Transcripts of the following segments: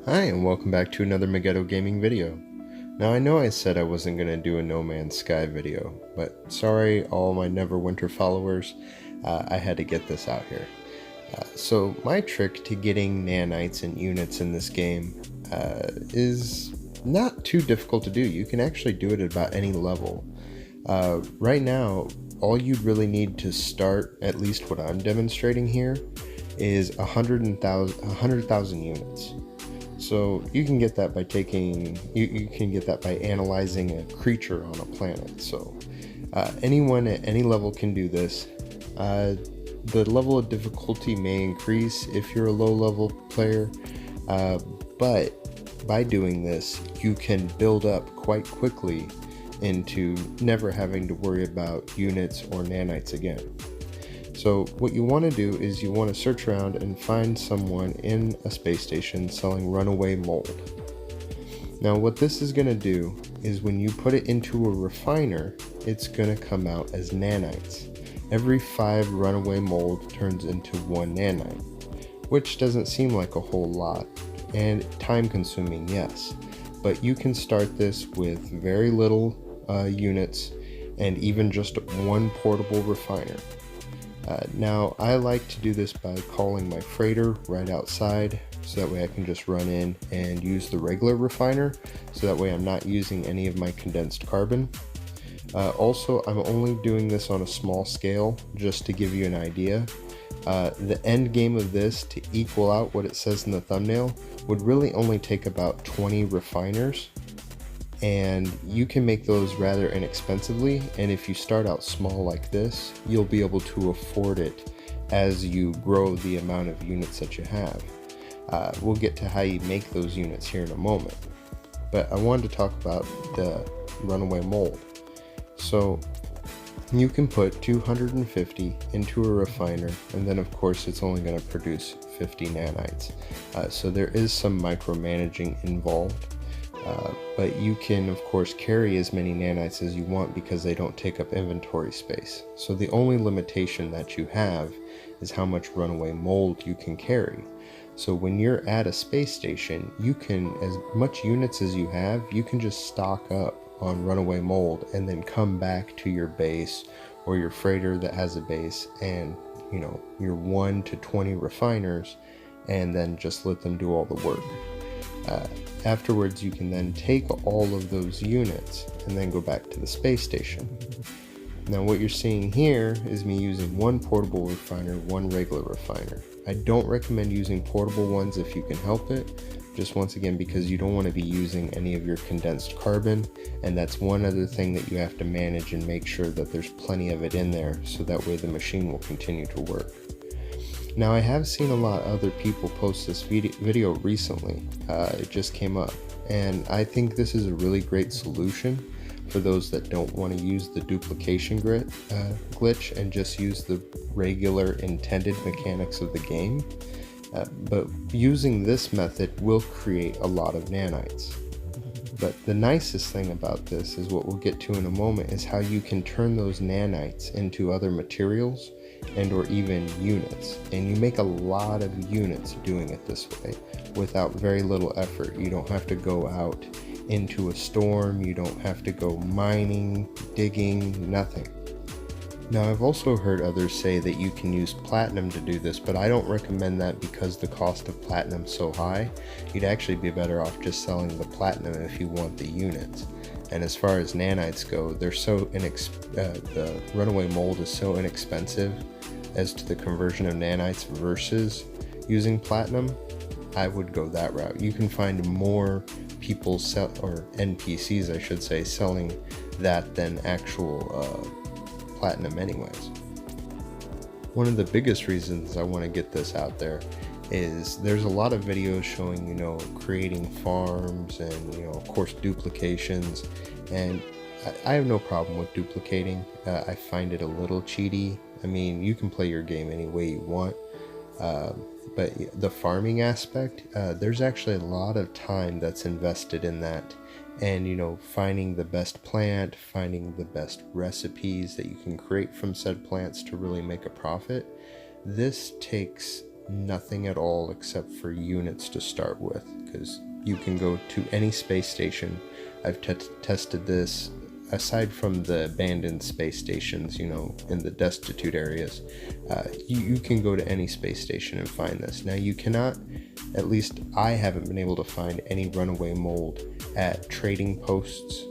Hi, and welcome back to another Megiddo Gaming video. Now, I know I said I wasn't going to do a No Man's Sky video, but sorry all my Neverwinter followers, I had to get this out here. So my trick to getting nanites and units in this game is not too difficult to do. You can actually do it at about any level. Right now, all you'd really need to start, at least what I'm demonstrating here, is 100,000 units. So you can get that by you can get that by analyzing a creature on a planet. So anyone at any level can do this. The level of difficulty may increase if you're a low level player, but by doing this, you can build up quite quickly into never having to worry about units or nanites again. So what you want to do is you want to search around and find someone in a space station selling runaway mold. Now what this is going to do is when you put it into a refiner, it's going to come out as nanites. Every 5 runaway mold turns into 1 nanite, which doesn't seem like a whole lot, and time consuming, yes, but you can start this with very little units and even just 1 portable refiner. Now I like to do this by calling my freighter right outside, so that way I can just run in and use the regular refiner, so that way I'm not using any of my condensed carbon. Also, I'm only doing this on a small scale just to give you an idea. The end game of this, to equal out what it says in the thumbnail, would really only take about 20 refiners, and you can make those rather inexpensively, and if you start out small like this, you'll be able to afford it as you grow the amount of units that you have. We'll get to how you make those units here in a moment, but I wanted to talk about the runaway mold. So you can put 250 into a refiner, and then of course it's only going to produce 50 nanites, so there is some micromanaging involved. But you can of course carry as many nanites as you want because they don't take up inventory space. So the only limitation that you have is how much runaway mold you can carry. So when you're at a space station, you can, as much units as you have, you can just stock up on runaway mold and then come back to your base or your freighter that has a base, and your 1 to 20 refiners, and then just let them do all the work. Afterwards, you can then take all of those units and then go back to the space station. Now what you're seeing here is me using 1 portable refiner, 1 regular refiner. I don't recommend using portable ones if you can help it, just once again because you don't want to be using any of your condensed carbon, and that's one other thing that you have to manage and make sure that there's plenty of it in there, so that way the machine will continue to work. Now I have seen a lot of other people post this video recently, it just came up, and I think this is a really great solution for those that don't want to use the duplication glitch and just use the regular intended mechanics of the game. But using this method will create a lot of nanites. But the nicest thing about this is what we'll get to in a moment is how you can turn those nanites into other materials and or even units, and you make a lot of units doing it this way without very little effort. You don't have to go out into a storm, you don't have to go mining, digging, nothing. Now I've also heard others say that you can use platinum to do this, but I don't recommend that because the cost of platinum is so high. You'd actually be better off just selling the platinum if you want the units. And as far as nanites go, they're so the runaway mold is so inexpensive as to the conversion of nanites versus using platinum. I would go that route. You can find more people or NPCs I should say, selling that than actual platinum anyways. One of the biggest reasons I want to get this out there is there's a lot of videos showing creating farms and of course duplications, and I have no problem with duplicating. I find it a little cheaty. I mean, you can play your game any way you want, but the farming aspect, there's actually a lot of time that's invested in that, and finding the best plant, finding the best recipes that you can create from said plants to really make a profit. This takes nothing at all except for units to start with, because you can go to any space station. I've tested this. Aside from the abandoned space stations, you know, in the destitute areas, you can go to any space station and find this. Now, you cannot, at least I haven't been able to find any runaway mold at trading posts.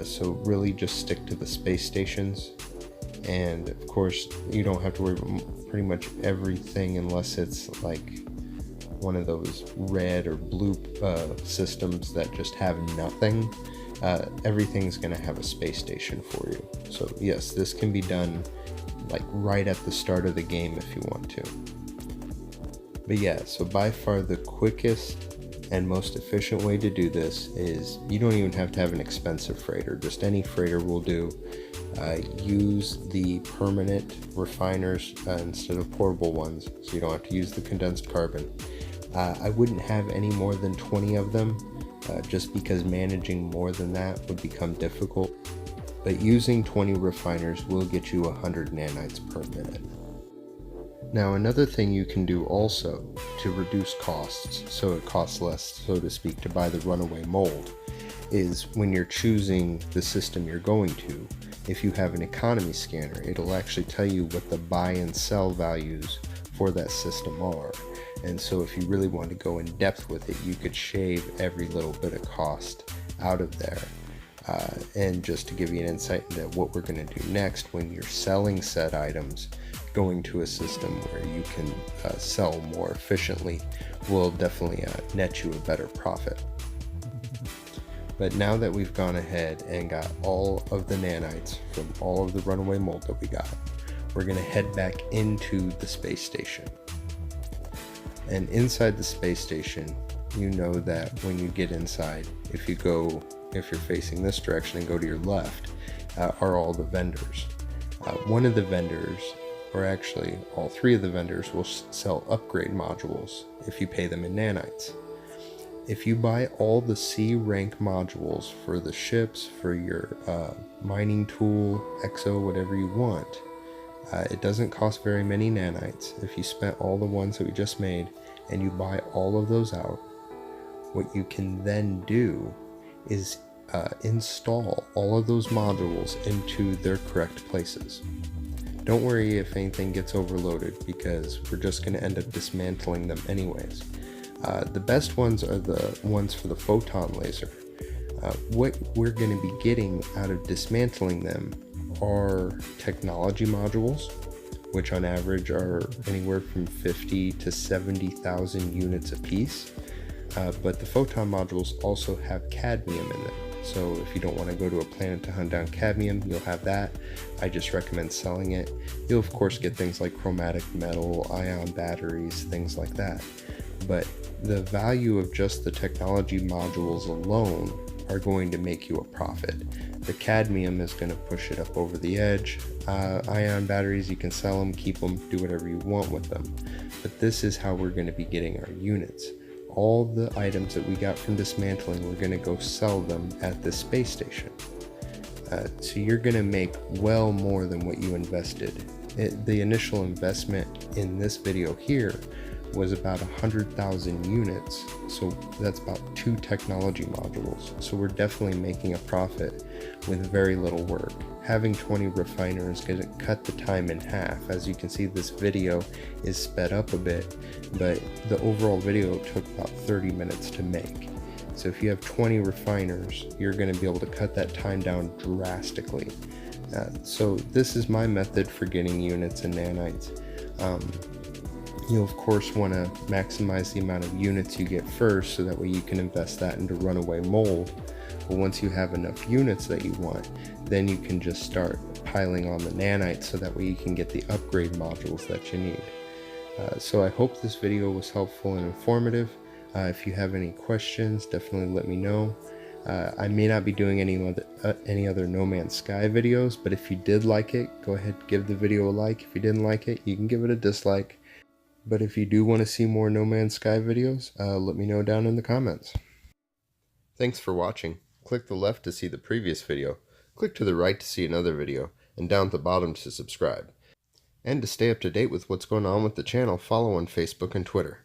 So really just stick to the space stations. And of course, you don't have to worry about pretty much everything unless it's like one of those red or blue systems that just have nothing. Everything's going to have a space station for you. So yes, this can be done like right at the start of the game if you want to. But yeah, so by far the quickest and most efficient way to do this is you don't even have to have an expensive freighter. Just any freighter will do. Use the permanent refiners instead of portable ones, so you don't have to use the condensed carbon. I wouldn't have any more than 20 of them, just because managing more than that would become difficult. But using 20 refiners will get you 100 nanites per minute. Now, another thing you can do also to reduce costs, so it costs less, so to speak, to buy the runaway mold, is when you're choosing the system you're going to, if you have an economy scanner, it'll actually tell you what the buy and sell values for that system are. And so if you really want to go in depth with it, you could shave every little bit of cost out of there. And just to give you an insight into what we're going to do next when you're selling said items, going to a system where you can sell more efficiently will definitely net you a better profit. But now that we've gone ahead and got all of the nanites from all of the runaway mold that we got, we're going to head back into the space station. And inside the space station, you know that when you get inside, if you're facing this direction and go to your left, are all the vendors. One of the vendors, or actually all three of the vendors, will sell upgrade modules if you pay them in nanites. If you buy all the C rank modules for the ships, for your mining tool, exo, whatever you want, it doesn't cost very many nanites. If you spent all the ones that we just made and you buy all of those out, what you can then do is install all of those modules into their correct places. Don't worry if anything gets overloaded, because we're just going to end up dismantling them anyways. The best ones are the ones for the photon laser. What we're going to be getting out of dismantling them are technology modules, which on average are anywhere from 50 to 70,000 units a piece. But the photon modules also have cadmium in them. So if you don't want to go to a planet to hunt down cadmium, you'll have that. I just recommend selling it. You'll of course get things like chromatic metal, ion batteries, things like that. But the value of just the technology modules alone are going to make you a profit. The cadmium is going to push it up over the edge. Ion batteries, you can sell them, keep them, do whatever you want with them. But this is how we're going to be getting our units. All the items that we got from dismantling, we're going to go sell them at the space station. So you're going to make well more than what you invested. The initial investment in this video here was about 100,000 units, so that's about 2 technology modules. So we're definitely making a profit with very little work. Having 20 refiners is going to cut the time in half. As you can see, this video is sped up a bit, but the overall video took about 30 minutes to make. So if you have 20 refiners, you're going to be able to cut that time down drastically. So this is my method for getting units and nanites. You'll of course want to maximize the amount of units you get first, so that way you can invest that into runaway mold. But once you have enough units that you want, then you can just start piling on the nanites, so that way you can get the upgrade modules that you need. So I hope this video was helpful and informative. If you have any questions, definitely let me know. I may not be doing any other No Man's Sky videos, but if you did like it, go ahead, give the video a like. If you didn't like it, you can give it a dislike. But if you do want to see more No Man's Sky videos, let me know down in the comments. Thanks for watching. Click the left to see the previous video, click to the right to see another video, and down at the bottom to subscribe. And to stay up to date with what's going on with the channel, follow on Facebook and Twitter.